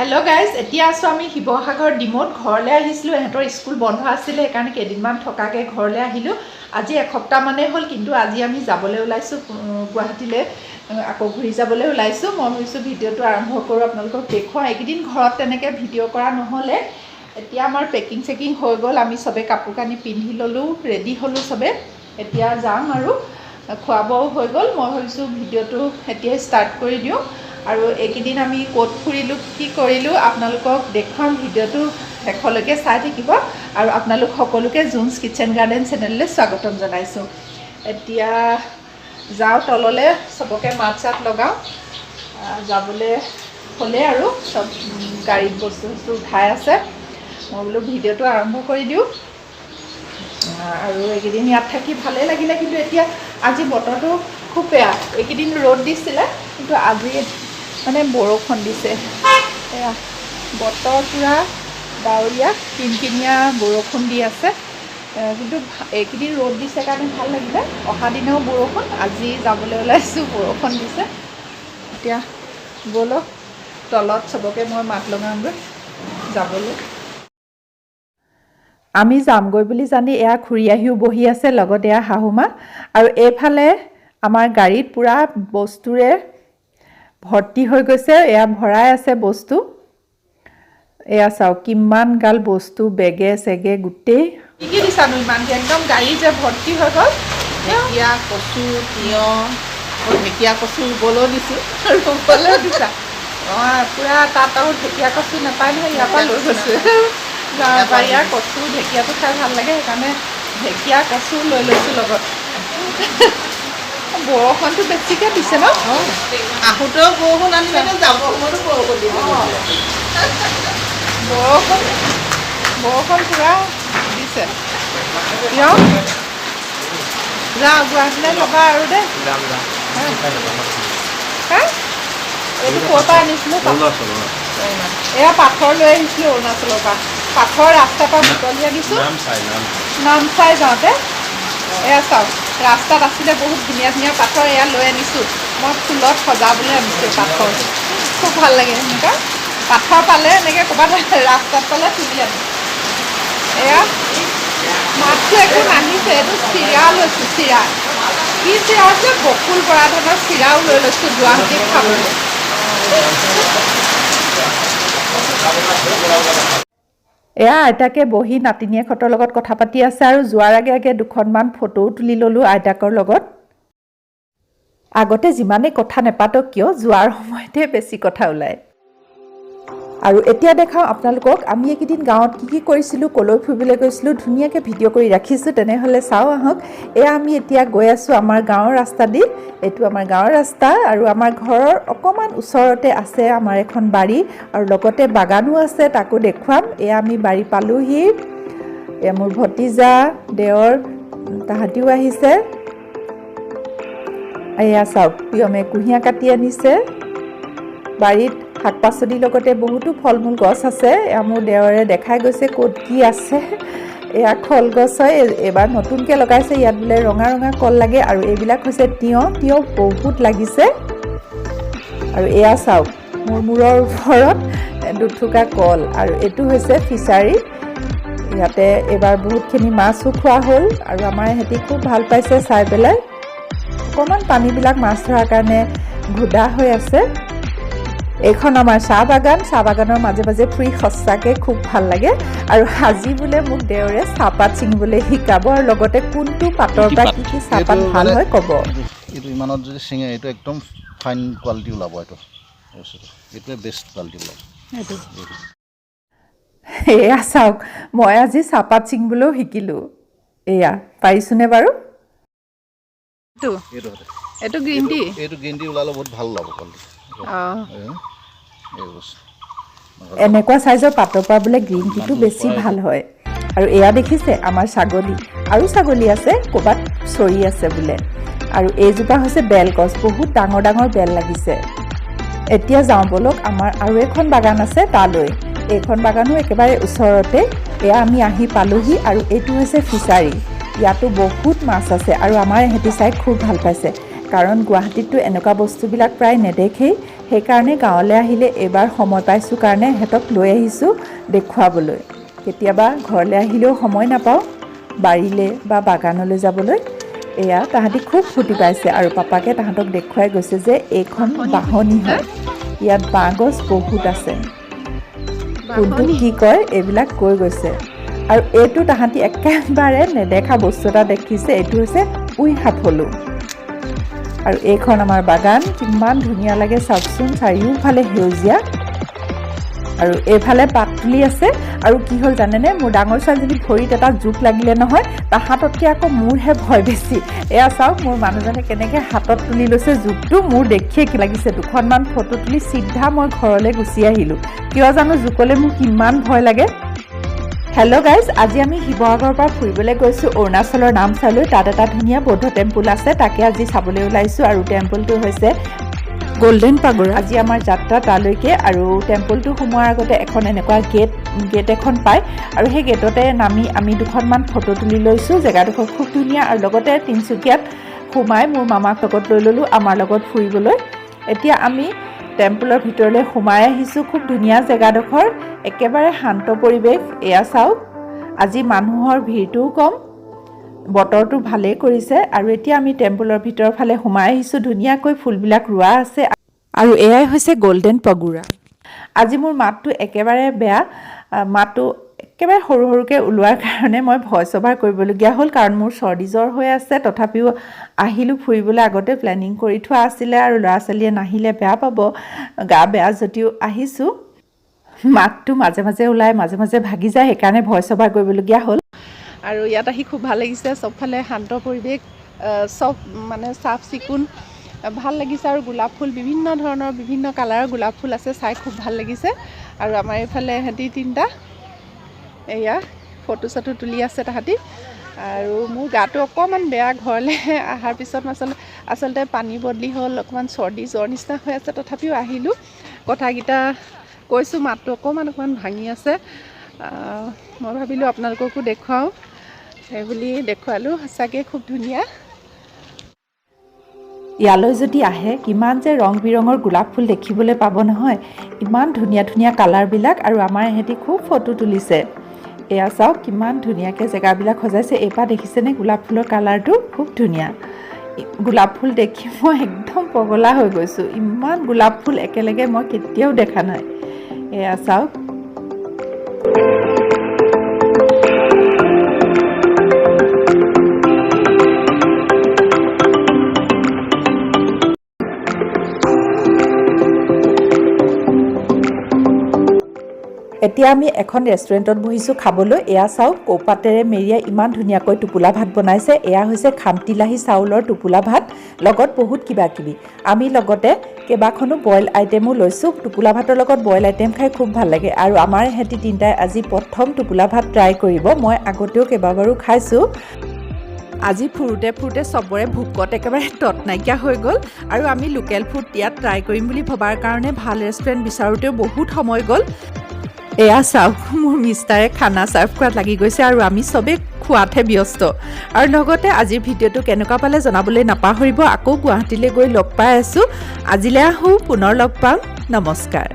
Hello guys এতিয়া আছো আমি শিৱসাগৰ ডিমোত ঘৰলৈ আহিছিলো এহঁতৰ স্কুল বন্ধ আছিলে সেইকাৰণে কেইদিনমান থকাকে ঘৰলৈ আহিলো আজি এসপ্তাহ মানে হ'ল কিন্তু আজি আমি যাবলৈ ওলাইছো গুৱাহাটীলৈ আকৌ ঘূৰি যাবলৈ ওলাইছো মই ভাবিছো ভিডিঅ'টো আৰম্ভ কৰো আপোনালোকক দেখুৱা এইকেইদিন ঘৰত তেনেকৈ ভিডিঅ' কৰা নহ'লে এতিয়া আমাৰ পেকিং চেকিং হৈ গ'ল আমি সবে কাপোৰ কানি পিন্ধি ললো ৰেডি হলো সবে এতিয়া যাম আৰু খোৱা বোৱাও হৈ গ'ল মই ভাবিছো ভিডিঅ'টো এতিয়া ষ্টাৰ্ট কৰি দিওঁ আৰু এইকেইদিন আমি ক'ত ফুৰিলো কি কৰিলো আপোনালোকক দেখুৱাম ভিডিঅ'টো শেষলৈকে চাই থাকিব আৰু আপোনালোক সকলোকে জুনছ কিচেন গাৰ্ডেন চেনেললৈ স্বাগতম জনাইছো এতিয়া যাওঁ তললৈ সবকে মাত চাত লগাওঁ যাবলৈ হ'লে আৰু সব গাড়ীত বস্তু উঠাই আছে মই বোলো ভিডিঅ'টো আৰম্ভ কৰি দিওঁ আৰু এইকেইদিন ইয়াত থাকি ভালেই লাগিলে কিন্তু এতিয়া আজি বতৰটো খুব বেয়া এইকেইদিন ৰ'দ দিছিলে কিন্তু আজি মানে বৰষুণ দিছে এয়া বতৰ পুৰা ডাৱৰীয়া কিনকিনীয়া বৰষুণ দি আছে কিন্তু এইকেইদিন ৰ'দ দিছে কাৰণে ভাল লাগিলে অহা দিনেও বৰষুণ আজি যাবলৈ ওলাইছোঁ বৰষুণ দিছে এতিয়া ব'লক তলত সবকে মই মাত লগাওঁগৈ যাবলৈ আমি যামগৈ বুলি জানি এয়া খুৰী আহিও বহি আছে লগত এয়া শাহুমা আৰু এইফালে আমাৰ গাড়ীত পুৰা বস্তুৰে ভৰ্তি হৈ গৈছে এয়া ভৰাই আছে বস্তু এয়া চাও কিমান গাল বস্তু বেগে চেগে গুটেই কি দিছানো ইমান একদম গাড়ী যে ভৰ্তি হৈ গ'ল ঢেকীয়া কচু তিয়হ ঢেকীয়া কচু ৰুবলৈ দিছোঁ ৰুবলৈ দিছা পুৰা তাত আৰু ঢেকীয়া কচু নাপায় নহয় ইয়াৰ পৰা লৈ গৈছোঁ ইয়াৰ কচু ঢেকীয়াটো খাই ভাল লাগে সেইকাৰণে ঢেকীয়া কচু লৈ লৈছোঁ লগত বৰষুণটো বেছিকৈ দিছে ন আহোঁতেও বৰষুণ আনিলে যাব সময়তো বৰষুণ দিব বৰষুণ পুৰা দিছে কিয় যাওঁ গুৱাহাটীলৈ ল'বা আৰু দেই এইটো ক'ৰ পৰা আনিছিলোঁ এয়া পাথৰ লৈ আহিছিলোঁ অৰুণাচলৰ পৰা পাথৰ ৰাস্তাৰ পৰা বুটলি আনিছোঁ নামচাই যাওঁতে এয়া চাওক ৰাস্তাত আছিলে বহুত ধুনীয়া ধুনীয়া পাথৰ এয়া লৈ আনিছোঁ মই ফুলত সজাবলৈ আনিছোঁ পাথৰ খুব ভাল লাগে এনেকুৱা পাথৰ পালে এনেকৈ ক'ৰবাত ৰাস্তাত পালে তুলি আনো এয়া মাছটো একো নাহিছে এইটো চিৰা লৈছোঁ চিৰা কি চিৰা আছে বকুল বৰা ধানৰ চিৰাও লৈ লৈছোঁ গুৱাহাটীত খাবলৈ এয়া আইতাকে বহি নাতিনীয়েকহঁতৰ লগত কথা পাতি আছে আৰু যোৱাৰ আগে আগে দুখনমান ফটোও তুলি ল'লোঁ আইতাকৰ লগত আগতে যিমানেই কথা নেপাতক কিয় যোৱাৰ সময়তে বেছি কথা ওলায় আৰু এতিয়া দেখাওঁ আপোনালোকক আমি এইকেইদিন গাঁৱত কি কৰিছিলোঁ ক'লৈ ফুৰিবলৈ গৈছিলোঁ ধুনীয়াকৈ ভিডিঅ' কৰি ৰাখিছোঁ তেনেহ'লে চাওঁ আহক এয়া আমি এতিয়া গৈ আছোঁ আমাৰ গাঁৱৰ ৰাস্তা দি এইটো আমাৰ গাঁৱৰ ৰাস্তা আৰু আমাৰ ঘৰৰ অকণমান ওচৰতে আছে আমাৰ এখন বাৰী আৰু লগতে বাগানো আছে তাকো দেখুৱাম এয়া আমি বাৰী পালোহি এয়া মোৰ ভতিজা দেৱৰ তাহাঁতিও আহিছে এয়া চাওক পিয়মে কুঁহিয়াৰ কাটি আনিছে বাৰীত শাক পাচলিৰ লগতে বহুতো ফল মূল গছ আছে এয়া মোৰ দেৱৰে দেখাই গৈছে ক'ত কি আছে এয়া কলগছ হয় এবাৰ নতুনকৈ লগাইছে ইয়াত বোলে ৰঙা ৰঙা কল লাগে আৰু এইবিলাক হৈছে তিয়ঁহ বহুত লাগিছে আৰু এয়া চাওক মোৰ মূৰৰ ওপৰত দুথুকা কল আৰু এইটো হৈছে ফিচাৰী ইয়াতে এবাৰ বহুতখিনি মাছো খোৱা হ'ল আৰু আমাৰ ইহঁতি খুব ভাল পাইছে চাই পেলাই অকণমান পানীবিলাক মাছ ধৰাৰ কাৰণে ঘোদা হৈ আছে এইখন আমাৰ চাহ বাগানৰ মাজে মাজে ফুৰি সঁচাকৈ খুব ভাল লাগে আৰু আজি বোলে মোক দেৱৰে চাহপাত ছিঙিবলৈ শিকাব আৰু লগতে কোনটো পাতৰ পৰা কি চাহপাত ভাল হয় ক'ব এইটো ইমানত যদি ছিঙে এইটো একদম ফাইন কোৱালিটি ওলাব এইটোৱে বেষ্ট কোৱালিটি ওলাব এয়া চাওক মই আজি চাহপাত ছিঙিবলৈও শিকিলোঁ এয়া পাৰিছোনে বাৰু এইটো গ্ৰীণ টি ওলালে বহুত ভাল ওলাব কোৱালিটি এনেকুৱা চাইজৰ পাতৰ পৰা বোলে গ্ৰীণ টিটো বেছি ভাল হয় আৰু এয়া দেখিছে আমাৰ ছাগলী আছে ক'ৰবাত চৰি আছে বোলে আৰু এইজোপা হৈছে বেলগছ বহুত ডাঙৰ ডাঙৰ বেল লাগিছে এতিয়া যাওঁ ব'লক আমাৰ আৰু এখন বাগান আছে তালৈ এইখন বাগানো একেবাৰে ওচৰতে এয়া আমি আহি পালোহি আৰু এইটো হৈছে ফিচাৰী ইয়াতো বহুত মাছ আছে আৰু আমাৰ ইহঁতি চাই খুব ভাল পাইছে কাৰণ গুৱাহাটীততো এনেকুৱা বস্তুবিলাক প্ৰায় নেদেখেই সেইকাৰণে গাঁৱলৈ আহিলে এইবাৰ সময় পাইছোঁ কাৰণে সিহঁতক লৈ আহিছোঁ দেখুৱাবলৈ। কেতিয়াবা ঘৰলৈ আহিলেও সময় নাপাওঁ বাৰীলৈ বা বাগানলৈ যাবলৈ। এয়া তাহাঁতি খুব ফূৰ্তি পাইছে আৰু পাপাকে তাহাঁতক দেখুৱাই গৈছে যে এইখন বাঁহনি হয়, ইয়াত বাঁহগছ বহুত আছে, কোনটো কি কয় এইবিলাক কৈ গৈছে। আৰু এইটো তাহাঁতি একেবাৰে নেদেখা বস্তু এটা দেখিছে, এইটো হৈছে উই সাফলো। আৰু এইখন আমাৰ বাগান, কিমান ধুনীয়া লাগে চাওকচোন, চাৰিওফালে সেউজীয়া আৰু এইফালে পাত তুলি আছে। আৰু কি হ'ল জানেনে, মোৰ ডাঙৰ ছোৱালীজনী ভৰিত এটা জোক লাগিলে নহয়, তাহাঁততকৈ আকৌ মোৰহে ভয় বেছি। এয়া চাওক মোৰ মানুহজনে কেনেকৈ হাতত তুলি লৈছে জোকটো, মোৰ দেখিয়ে কি লাগিছে। দুখনমান ফটো তুলি চিধা মই ঘৰলৈ গুচি আহিলোঁ, কিয় জানো জোকলৈ মোৰ কিমান ভয় লাগে। হেল্ল' গাইজ, আজি আমি শিৱসাগৰৰ পৰা ফুৰিবলৈ গৈছোঁ অৰুণাচলৰ নামচাইলৈ। তাত এটা ধুনীয়া বৌদ্ধ টেম্পুল আছে, তাকে আজি চাবলৈ ওলাইছোঁ। আৰু টেম্পুলটো হৈছে গল্ডেন পাগোৰা। আজি আমাৰ যাত্ৰা তালৈকে। আৰু টেম্পুলটো সোমোৱাৰ আগতে এখন এনেকুৱা গেট এখন পায়, আৰু সেই গেটতে নামি আমি দুখনমান ফটো তুলি লৈছোঁ। জেগাডোখৰ খুব ধুনীয়া, আৰু লগতে তিনিচুকীয়াত সোমাই মোৰ মামাক লগত লৈ ল'লোঁ আমাৰ লগত ফুৰিবলৈ। এতিয়া আমি টেম্পুলৰ ভিতৰলৈ সোমাই আহিছোঁ। খুব ধুনীয়া জেগাডোখৰ, একেবাৰে শান্ত পৰিৱেশ। এয়া চাওক, আজি মানুহৰ ভিৰটোও কম, বতৰটো ভালেই কৰিছে। আৰু এতিয়া আমি টেম্পুলৰ ভিতৰৰ ফালে সোমাই আহিছোঁ। ধুনীয়াকৈ ফুলবিলাক ৰোৱা আছে, আৰু এয়াই হৈছে গল্ডেন পাগোৰা। আজি মোৰ মাতটো একেবাৰে বেয়া, মাতটো একেবাৰে সৰু সৰুকৈ ওলোৱাৰ কাৰণে মই ভইচ অভাৰ কৰিবলগীয়া হ'ল, কাৰণ মোৰ চৰ্দি জ্বৰ হৈ আছে। তথাপিও আহিলোঁ ফুৰিবলৈ, আগতে প্লেনিং কৰি থোৱা আছিলে, আৰু ল'ৰা ছোৱালীয়ে নাহিলে বেয়া পাব, গা বেয়া যদিও আহিছোঁ। মাতটো মাজে মাজে ওলাই মাজে মাজে ভাগি যায়, সেইকাৰণে ভইচ অভাৰ কৰিবলগীয়া হ'ল। আৰু ইয়াত আহি খুব ভাল লাগিছে, চবফালে শান্ত পৰিৱেশ, চব মানে চাফ চিকুণ, ভাল লাগিছে। আৰু গোলাপ ফুল, বিভিন্ন ধৰণৰ বিভিন্ন কালাৰৰ গোলাপ ফুল আছে, চাই খুব ভাল লাগিছে। আৰু আমাৰ এইফালে সিহঁতি তিনিটা এয়া ফটো চটো তুলি আছে তাহাঁতি। আৰু মোৰ গাটো অকণমান বেয়া, ঘৰলৈ অহাৰ পিছত আচলতে পানী বদলি হ'ল, অকণমান চৰ্দি জ্বৰ নিচিনা হৈ আছে। তথাপিও আহিলোঁ, কথাকেইটা কৈছোঁ, মাতটো অকণমান ভাঙি আছে। মই ভাবিলোঁ আপোনালোককো দেখুৱাওঁ, সেইবুলি দেখুৱালোঁ। সঁচাকৈ খুব ধুনীয়া। ইয়ালৈ যদি আহে কিমান যে ৰং বিৰঙৰ গোলাপ ফুল দেখিবলৈ পাব নহয়, ইমান ধুনীয়া ধুনীয়া কালাৰবিলাক। আৰু আমাৰ ইহঁতি খুব ফটো তুলিছে। এয়া চাওক কিমান ধুনীয়াকৈ জেগাবিলাক সজাইছে। এইবাৰ দেখিছেনে গোলাপ ফুলৰ কালাৰটো খুব ধুনীয়া। গোলাপ ফুল দেখি মই একদম পগলা হৈ গৈছোঁ, ইমান গোলাপ ফুল একেলগে মই কেতিয়াও দেখা নাই। এয়া চাওক, এতিয়া আমি এখন ৰেষ্টুৰেণ্টত বহিছোঁ খাবলৈ। এয়া চাওক, কৌপাতেৰে মেৰিয়াই ইমান ধুনীয়াকৈ টোপোলা ভাত বনাইছে। এয়া হৈছে খামটিলাহী চাউলৰ টোপোলা ভাত, লগত বহুত কিবা কিবি। আমি লগতে কেইবাখনো বইল আইটেমো লৈছোঁ। টোপোলা ভাতৰ লগত বইল আইটেম খাই খুব ভাল লাগে। আৰু আমাৰ ইহঁতি তিনিটাই আজি প্ৰথম টোপোলা ভাত ট্ৰাই কৰিব। মই আগতেও কেইবাবাৰো খাইছোঁ। আজি ফুৰোতে ফুৰোতে চবৰে ভোকত একেবাৰে তত নাইকিয়া হৈ গ'ল। আৰু আমি লোকেল ফুড ইয়াত ট্ৰাই কৰিম বুলি ভবাৰ কাৰণে ভাল ৰেষ্টুৰেণ্ট বিচাৰোঁতেও বহুত সময় গ'ল। এয়া চাওক, মোৰ মিষ্টাৰে খানা ছাৰ্ভ কৰাত লাগি গৈছে, আৰু আমি চবেই খোৱাতহে ব্যস্ত। আৰু লগতে আজিৰ ভিডিঅ'টো কেনেকুৱা পালে জনাবলৈ নাপাহৰিব। আকৌ গুৱাহাটীলৈ গৈ লগ পাই আছোঁ। আজিলৈ আহোঁ, পুনৰ লগ পাম। নমস্কাৰ।